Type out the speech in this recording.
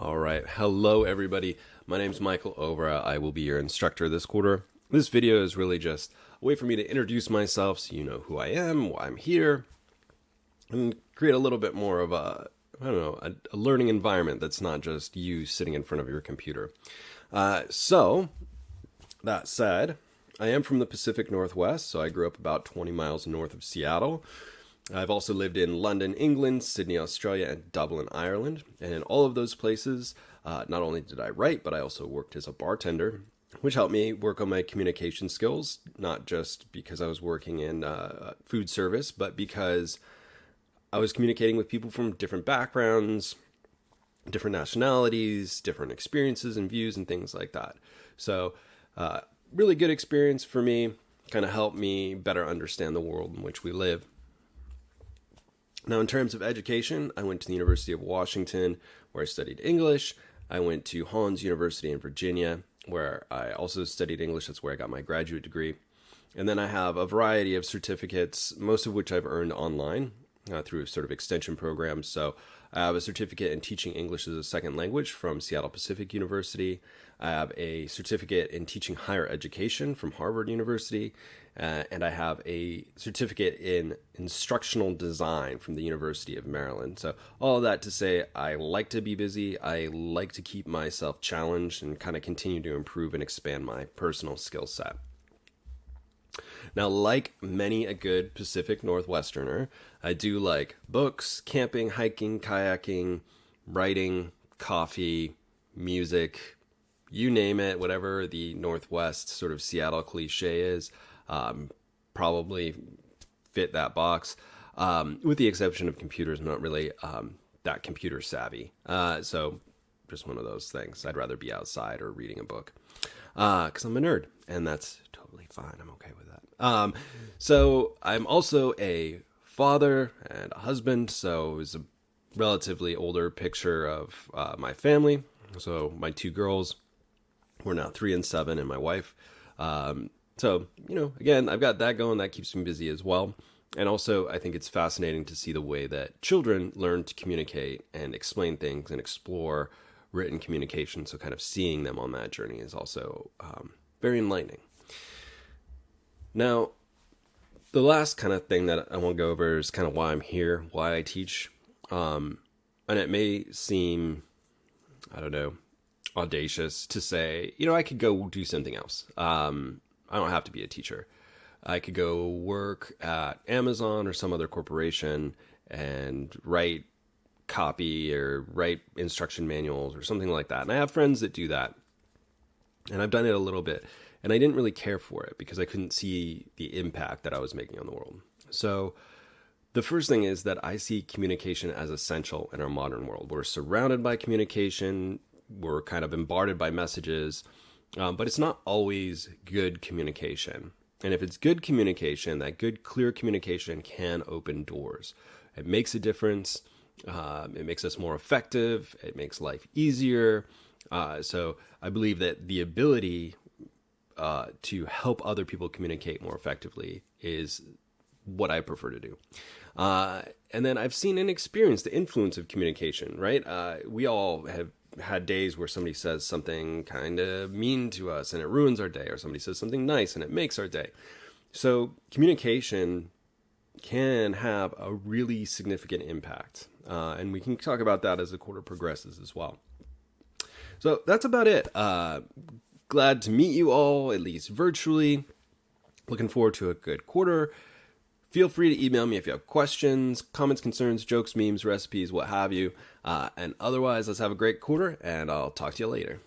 All right. Hello, everybody. My name is Michael Overa. I will be your instructor this quarter. This video is really just a way for me to introduce myself so you know who I am, why I'm here, and create a little bit more of a learning environment that's not just you sitting in front of your computer. So, that said, I am from the Pacific Northwest, so I grew up about 20 miles north of Seattle. I've also lived in London, England, Sydney, Australia, and Dublin, Ireland. And in all of those places, not only did I write, but I also worked as a bartender, which helped me work on my communication skills, not just because I was working in food service, but because I was communicating with people from different backgrounds, different nationalities, different experiences and views and things like that. So really good experience for me, kind of helped me better understand the world in which we live. Now, in terms of education, I went to the University of Washington, where I studied English. I went to Hans University in Virginia, where I also studied English. That's where I got my graduate degree. And then I have a variety of certificates, most of which I've earned online through sort of extension programs. So I have a certificate in teaching English as a second language from Seattle Pacific University. I have a certificate in teaching higher education from Harvard University. And I have a certificate in instructional design from the University of Maryland. So all of that to say, I like to be busy. I like to keep myself challenged and kind of continue to improve and expand my personal skill set. Now, like many a good Pacific Northwesterner, I do like books, camping, hiking, kayaking, writing, coffee, music, you name it, whatever the Northwest sort of Seattle cliche is. Probably fit that box, with the exception of computers. I'm not really that computer savvy. So just one of those things. I'd rather be outside or reading a book because I'm a nerd, and that's totally fine. I'm okay with that. So I'm also a father and a husband, so it was a relatively older picture of my family. So my two girls, we're now 3 and 7, and my wife. So, again, I've got that going. That keeps me busy as well. And also, I think it's fascinating to see the way that children learn to communicate and explain things and explore written communication. So kind of seeing them on that journey is also very enlightening. Now, the last kind of thing that I want to go over is kind of why I'm here, why I teach. And it may seem, audacious to say, I could go do something else. I don't have to be a teacher. I could go work at Amazon or some other corporation and write copy or write instruction manuals or something like that. And I have friends that do that. And I've done it a little bit. And I didn't really care for it because I couldn't see the impact that I was making on the world. So the first thing is that I see communication as essential in our modern world. We're surrounded by communication. We're kind of bombarded by messages. But it's not always good communication. And if it's good communication, that good, clear communication can open doors. It makes a difference. It makes us more effective. It makes life easier. So I believe that the ability to help other people communicate more effectively is what I prefer to do. And then I've seen and experienced the influence of communication, right? We all have had days where somebody says something kind of mean to us and it ruins our day, or somebody says something nice and it makes our day. So communication can have a really significant impact. And we can talk about that as the quarter progresses as well. So that's about it. Glad to meet you all, at least virtually. Looking forward to a good quarter. Feel free to email me if you have questions, comments, concerns, jokes, memes, recipes, what have you. And otherwise, let's have a great quarter, and I'll talk to you later.